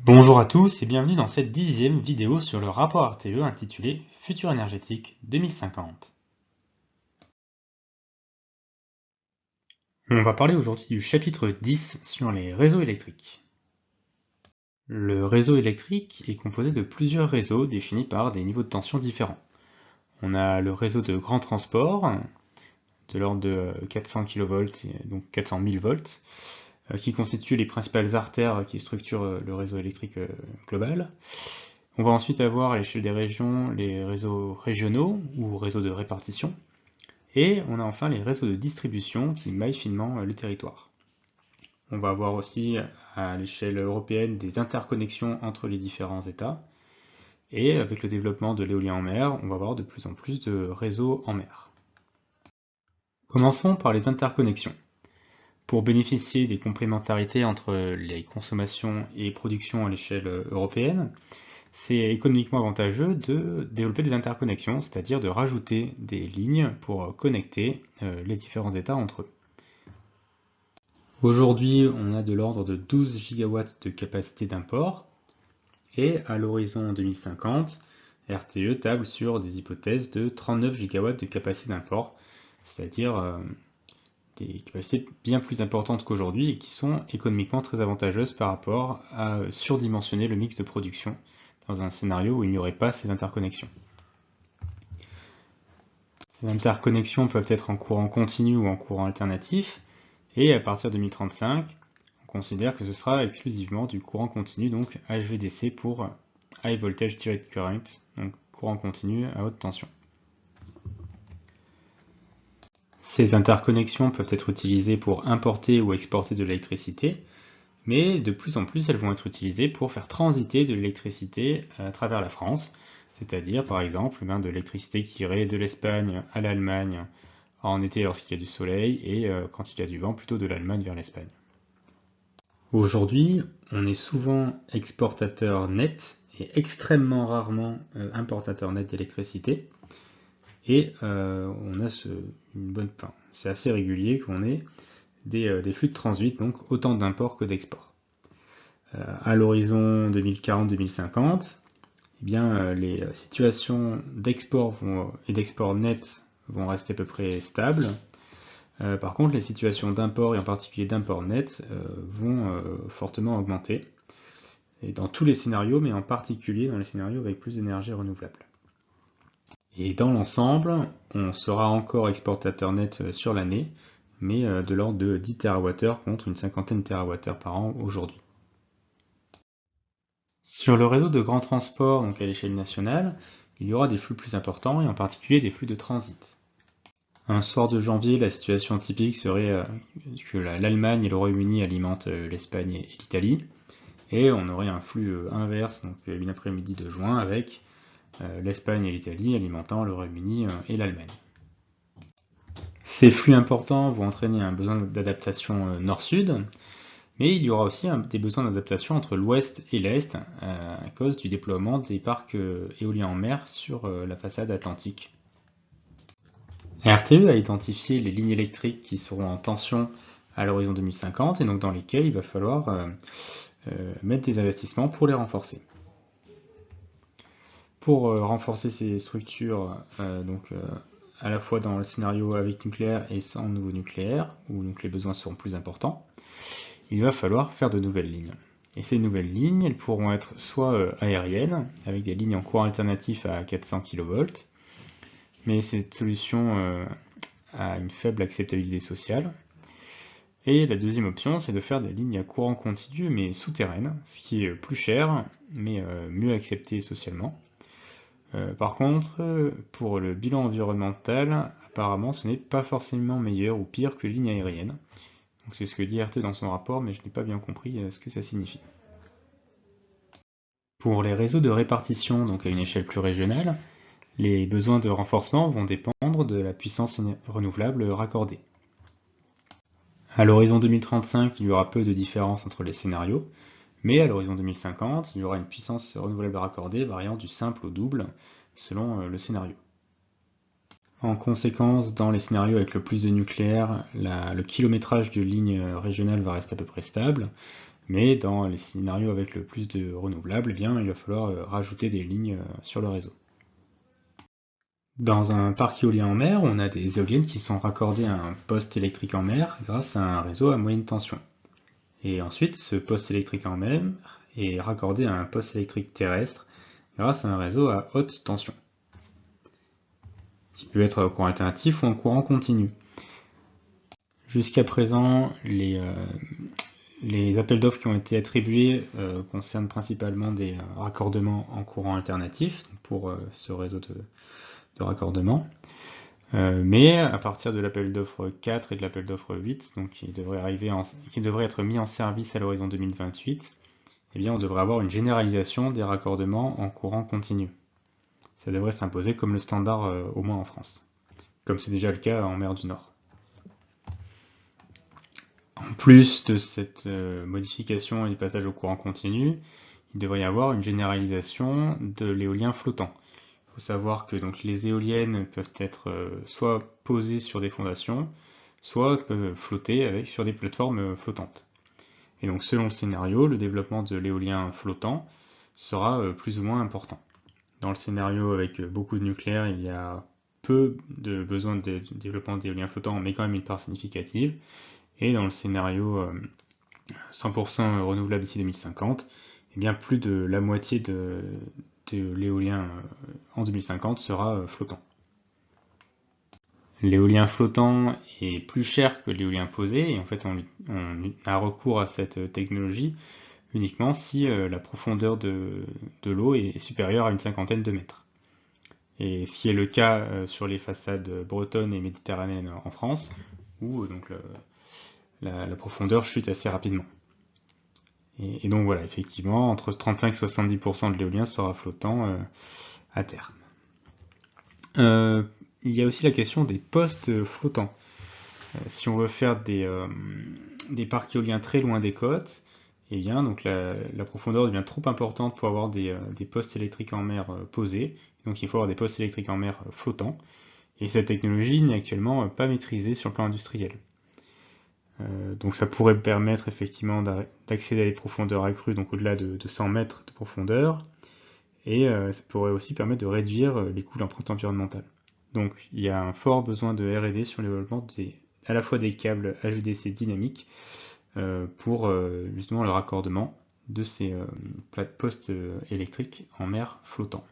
Bonjour à tous et bienvenue dans cette 10e vidéo sur le rapport RTE intitulé Futur énergétique 2050. On va parler aujourd'hui du chapitre 10 sur les réseaux électriques. Le réseau électrique est composé de plusieurs réseaux définis par des niveaux de tension différents. On a le réseau de grand transport, de l'ordre de 400 kV, donc 400 000 volts, qui constitue les principales artères qui structurent le réseau électrique global. On va ensuite avoir à l'échelle des régions les réseaux régionaux ou réseaux de répartition. Et on a enfin les réseaux de distribution qui maillent finement le territoire. On va avoir aussi à l'échelle européenne des interconnexions entre les différents États. Et avec le développement de l'éolien en mer, on va avoir de plus en plus de réseaux en mer. Commençons par les interconnexions. Pour bénéficier des complémentarités entre les consommations et productions à l'échelle européenne, c'est économiquement avantageux de développer des interconnexions, c'est-à-dire de rajouter des lignes pour connecter les différents États entre eux. Aujourd'hui, on a de l'ordre de 12 gigawatts de capacité d'import, et à l'horizon 2050, RTE table sur des hypothèses de 39 gigawatts de capacité d'import, c'est-à-dire des capacités bien plus importantes qu'aujourd'hui et qui sont économiquement très avantageuses par rapport à surdimensionner le mix de production dans un scénario où il n'y aurait pas ces interconnexions. Ces interconnexions peuvent être en courant continu ou en courant alternatif, et à partir de 2035, on considère que ce sera exclusivement du courant continu, donc HVDC pour High Voltage Direct Current, donc courant continu à haute tension. Ces interconnexions peuvent être utilisées pour importer ou exporter de l'électricité, mais de plus en plus elles vont être utilisées pour faire transiter de l'électricité à travers la France, c'est-à-dire par exemple de l'électricité qui irait de l'Espagne à l'Allemagne en été lorsqu'il y a du soleil et quand il y a du vent plutôt de l'Allemagne vers l'Espagne. Aujourd'hui, on est souvent exportateur net et extrêmement rarement importateur net d'électricité. Et on a c'est assez régulier qu'on ait des flux de transit, donc autant d'import que d'export. À l'horizon 2040-2050, les situations d'export et d'export net vont rester à peu près stables. Par contre, les situations d'import, et en particulier d'import net, vont fortement augmenter. Et dans tous les scénarios, mais en particulier dans les scénarios avec plus d'énergie renouvelable. Et dans l'ensemble, on sera encore exportateur net sur l'année, mais de l'ordre de 10 TWh contre une cinquantaine de TWh par an aujourd'hui. Sur le réseau de grand transport, donc à l'échelle nationale, il y aura des flux plus importants, et en particulier des flux de transit. Un soir de janvier, la situation typique serait que l'Allemagne et le Royaume-Uni alimentent l'Espagne et l'Italie, et on aurait un flux inverse, donc une après-midi de juin, avec l'Espagne et l'Italie alimentant le Royaume-Uni et l'Allemagne. Ces flux importants vont entraîner un besoin d'adaptation nord-sud, mais il y aura aussi des besoins d'adaptation entre l'ouest et l'est à cause du déploiement des parcs éoliens en mer sur la façade atlantique. RTE a identifié les lignes électriques qui seront en tension à l'horizon 2050 et donc dans lesquelles il va falloir mettre des investissements pour les renforcer. Pour renforcer ces structures, à la fois dans le scénario avec nucléaire et sans nouveau nucléaire, où donc les besoins seront plus importants, il va falloir faire de nouvelles lignes. Et ces nouvelles lignes, elles pourront être soit aériennes, avec des lignes en courant alternatif à 400 kV, mais cette solution a une faible acceptabilité sociale. Et la deuxième option, c'est de faire des lignes à courant continu, mais souterraines, ce qui est plus cher, mais mieux accepté socialement. Par contre, pour le bilan environnemental, apparemment ce n'est pas forcément meilleur ou pire que les lignes aériennes. C'est ce que dit RT dans son rapport, mais je n'ai pas bien compris ce que ça signifie. Pour les réseaux de répartition, donc à une échelle plus régionale, les besoins de renforcement vont dépendre de la puissance renouvelable raccordée. À l'horizon 2035, il y aura peu de différence entre les scénarios, mais à l'horizon 2050, il y aura une puissance renouvelable raccordée variant du simple au double selon le scénario. En conséquence, dans les scénarios avec le plus de nucléaire, le kilométrage de lignes régionales va rester à peu près stable, Mais dans les scénarios avec le plus de renouvelables, eh bien, il va falloir rajouter des lignes sur le réseau. Dans un parc éolien en mer, on a des éoliennes qui sont raccordées à un poste électrique en mer grâce à un réseau à moyenne tension. Et ensuite, ce poste électrique en mer est raccordé à un poste électrique terrestre grâce à un réseau à haute tension, qui peut être en courant alternatif ou en courant continu. Jusqu'à présent, les appels d'offres qui ont été attribués concernent principalement des raccordements en courant alternatif pour ce réseau de raccordement. Mais à partir de l'appel d'offres 4 et de l'appel d'offres 8, donc qui devrait être mis en service à l'horizon 2028, eh bien on devrait avoir une généralisation des raccordements en courant continu. Ça devrait s'imposer comme le standard au moins en France, comme c'est déjà le cas en mer du Nord. En plus de cette modification et du passage au courant continu, il devrait y avoir une généralisation de l'éolien flottant. Il faut savoir que donc, les éoliennes peuvent être soit posées sur des fondations, soit peuvent flotter sur des plateformes flottantes. Et donc selon le scénario, le développement de l'éolien flottant sera plus ou moins important. Dans le scénario avec beaucoup de nucléaire, il y a peu de besoin de développement d'éolien flottant, mais quand même une part significative. Et dans le scénario 100% renouvelable d'ici 2050, eh bien plus de la moitié de l'éolien en 2050 sera flottant. L'éolien flottant est plus cher que l'éolien posé, et en fait on a recours à cette technologie uniquement si la profondeur de l'eau est supérieure à une cinquantaine de mètres. Et ce qui est le cas sur les façades bretonnes et méditerranéennes en France, où donc la profondeur chute assez rapidement. Et donc voilà, effectivement, entre 35 et 70% de l'éolien sera flottant à terme. Il y a aussi la question des postes flottants. Si on veut faire des parcs éoliens très loin des côtes, eh bien, donc la profondeur devient trop importante pour avoir des postes électriques en mer posés. Donc il faut avoir des postes électriques en mer flottants. Et cette technologie n'est actuellement pas maîtrisée sur le plan industriel. Donc ça pourrait permettre effectivement d'accéder à des profondeurs accrues, donc au-delà de 100 mètres de profondeur, et ça pourrait aussi permettre de réduire les coûts de l'empreinte environnementale. Donc il y a un fort besoin de R&D sur le développement à la fois des câbles HVDC dynamiques pour justement le raccordement de ces postes électriques en mer flottants.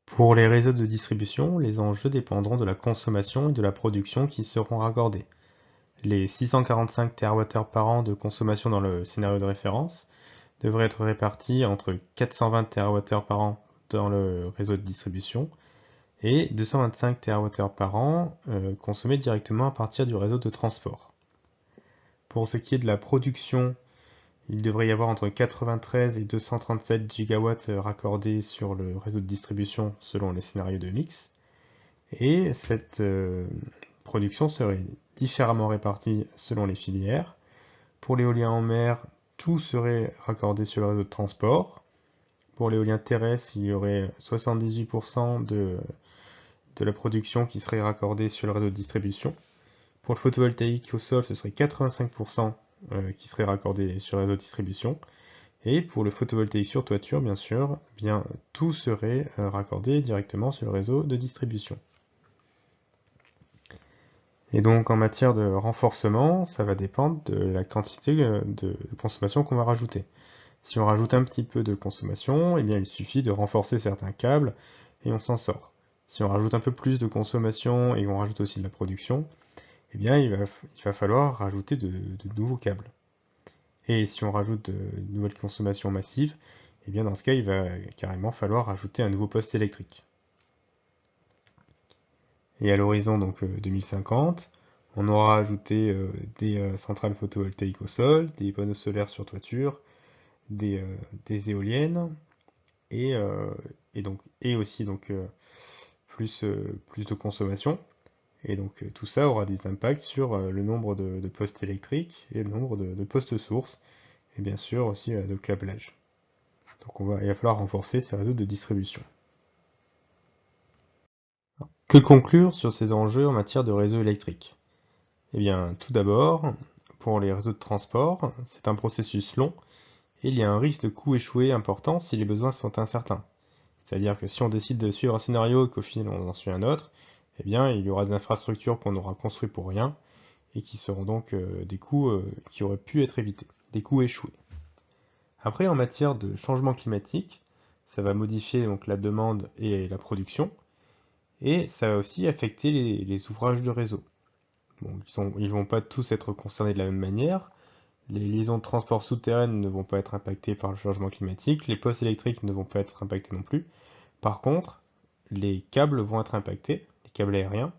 Pour les réseaux de distribution, les enjeux dépendront de la consommation et de la production qui seront raccordés. Les 645 TWh par an de consommation dans le scénario de référence devraient être répartis entre 420 TWh par an dans le réseau de distribution et 225 TWh par an consommés directement à partir du réseau de transport. Pour ce qui est de la production, il devrait y avoir entre 93 et 237 gigawatts raccordés sur le réseau de distribution selon les scénarios de mix. Et cette production serait différemment répartie selon les filières. Pour l'éolien en mer, tout serait raccordé sur le réseau de transport. Pour l'éolien terrestre, il y aurait 78% de la production qui serait raccordée sur le réseau de distribution. Pour le photovoltaïque au sol, ce serait 85% qui serait raccordé sur le réseau de distribution. Et pour le photovoltaïque sur toiture, bien sûr, bien, tout serait raccordé directement sur le réseau de distribution. Et donc en matière de renforcement, ça va dépendre de la quantité de consommation qu'on va rajouter. Si on rajoute un petit peu de consommation, eh bien il suffit de renforcer certains câbles et on s'en sort. Si on rajoute un peu plus de consommation et on rajoute aussi de la production, eh bien il va falloir rajouter de nouveaux câbles. Et si on rajoute de nouvelles consommations massives, eh bien dans ce cas il va carrément falloir rajouter un nouveau poste électrique. Et à l'horizon donc 2050, on aura ajouté des centrales photovoltaïques au sol, des panneaux solaires sur toiture, des éoliennes et aussi plus de consommation. Et donc tout ça aura des impacts sur le nombre de postes électriques et le nombre de postes sources, et bien sûr aussi de câblage. Donc il va falloir renforcer ces réseaux de distribution. Que conclure sur ces enjeux en matière de réseau électrique? Eh bien, tout d'abord, pour les réseaux de transport, c'est un processus long et il y a un risque de coût échoué important si les besoins sont incertains. C'est-à-dire que si on décide de suivre un scénario et qu'au final on en suit un autre, eh bien il y aura des infrastructures qu'on aura construites pour rien et qui seront donc des coûts qui auraient pu être évités, des coûts échoués. Après, en matière de changement climatique, ça va modifier donc la demande et la production, et ça va aussi affecter les ouvrages de réseau. Bon, ils vont pas tous être concernés de la même manière. Les liaisons de transport souterraines ne vont pas être impactées par le changement climatique, les postes électriques ne vont pas être impactés non plus. Par contre, les câbles vont être impactés, les câbles aériens,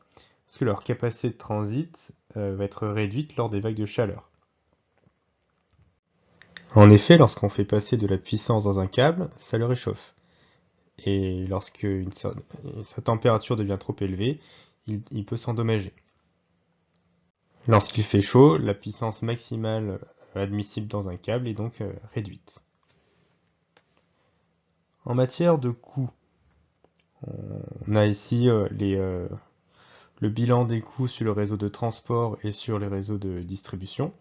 parce que leur capacité de transit va être réduite lors des vagues de chaleur. En effet, lorsqu'on fait passer de la puissance dans un câble, ça le réchauffe. Et lorsque sa température devient trop élevée, il peut s'endommager. Lorsqu'il fait chaud, la puissance maximale admissible dans un câble est donc réduite. En matière de coûts, on a ici le bilan des coûts sur le réseau de transport et sur les réseaux de distribution,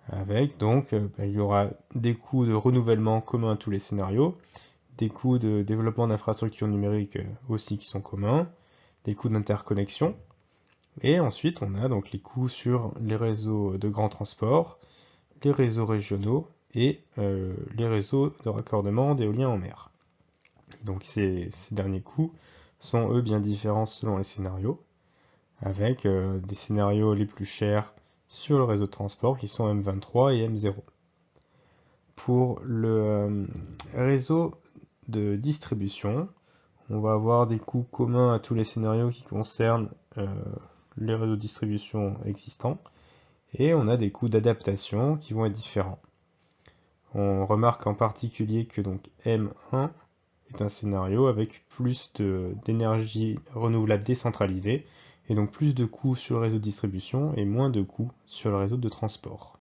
avec donc il y aura des coûts de renouvellement communs à tous les scénarios, des coûts de développement d'infrastructures numériques aussi qui sont communs, des coûts d'interconnexion, et ensuite on a donc les coûts sur les réseaux de grand transport, les réseaux régionaux et les réseaux de raccordement d'éolien en mer. Donc ces derniers coûts sont eux bien différents selon les scénarios, avec des scénarios les plus chers sur le réseau de transport qui sont M23 et M0. Pour le réseau de distribution, on va avoir des coûts communs à tous les scénarios qui concernent les réseaux de distribution existants, et on a des coûts d'adaptation qui vont être différents. On remarque en particulier que donc M1 est un scénario avec plus d'énergie renouvelable décentralisée, et donc plus de coûts sur le réseau de distribution et moins de coûts sur le réseau de transport.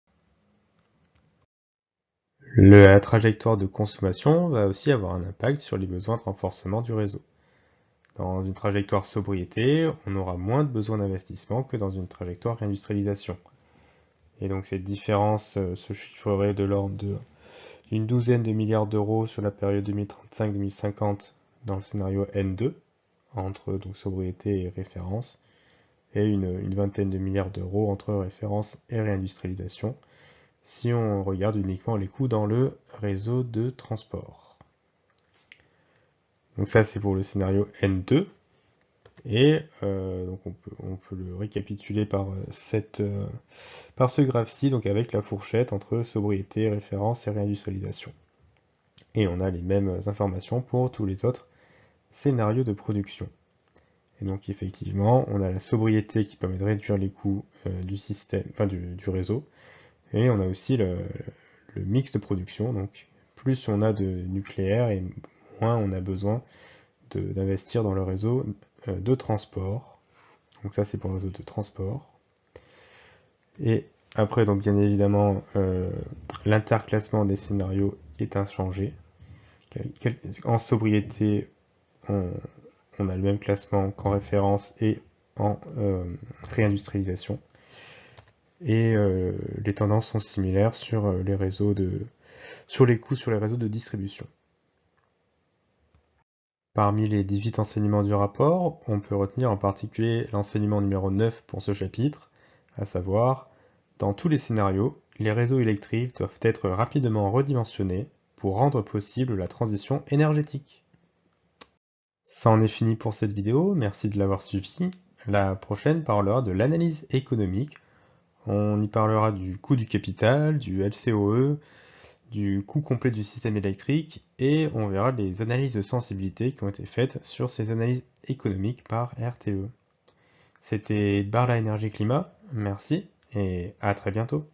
La trajectoire de consommation va aussi avoir un impact sur les besoins de renforcement du réseau. Dans une trajectoire sobriété, on aura moins de besoins d'investissement que dans une trajectoire réindustrialisation. Et donc cette différence se chiffrerait de l'ordre d'une douzaine de milliards d'euros sur la période 2035-2050 dans le scénario N2, entre donc sobriété et référence, et une vingtaine de milliards d'euros entre référence et réindustrialisation, si on regarde uniquement les coûts dans le réseau de transport. Donc ça c'est pour le scénario N2, et donc on peut le récapituler par ce graphe-ci, donc avec la fourchette entre sobriété, référence et réindustrialisation. Et on a les mêmes informations pour tous les autres scénarios de production. Et donc effectivement, on a la sobriété qui permet de réduire les coûts du système, enfin du réseau, et on a aussi le mix de production. Donc plus on a de nucléaire et moins on a besoin d'investir dans le réseau de transport. Donc ça c'est pour le réseau de transport. Et après, donc bien évidemment, l'interclassement des scénarios est inchangé. En sobriété, on a le même classement qu'en référence et en réindustrialisation. Et les tendances sont similaires sur les réseaux sur les coûts sur les réseaux de distribution. Parmi les 18 enseignements du rapport, on peut retenir en particulier l'enseignement numéro 9 pour ce chapitre, à savoir, dans tous les scénarios, les réseaux électriques doivent être rapidement redimensionnés pour rendre possible la transition énergétique. Ça en est fini pour cette vidéo, merci de l'avoir suivi. La prochaine parlera de l'analyse économique. On y parlera du coût du capital, du LCOE, du coût complet du système électrique, et on verra les analyses de sensibilité qui ont été faites sur ces analyses économiques par RTE. C'était Barla Énergie Climat, merci et à très bientôt.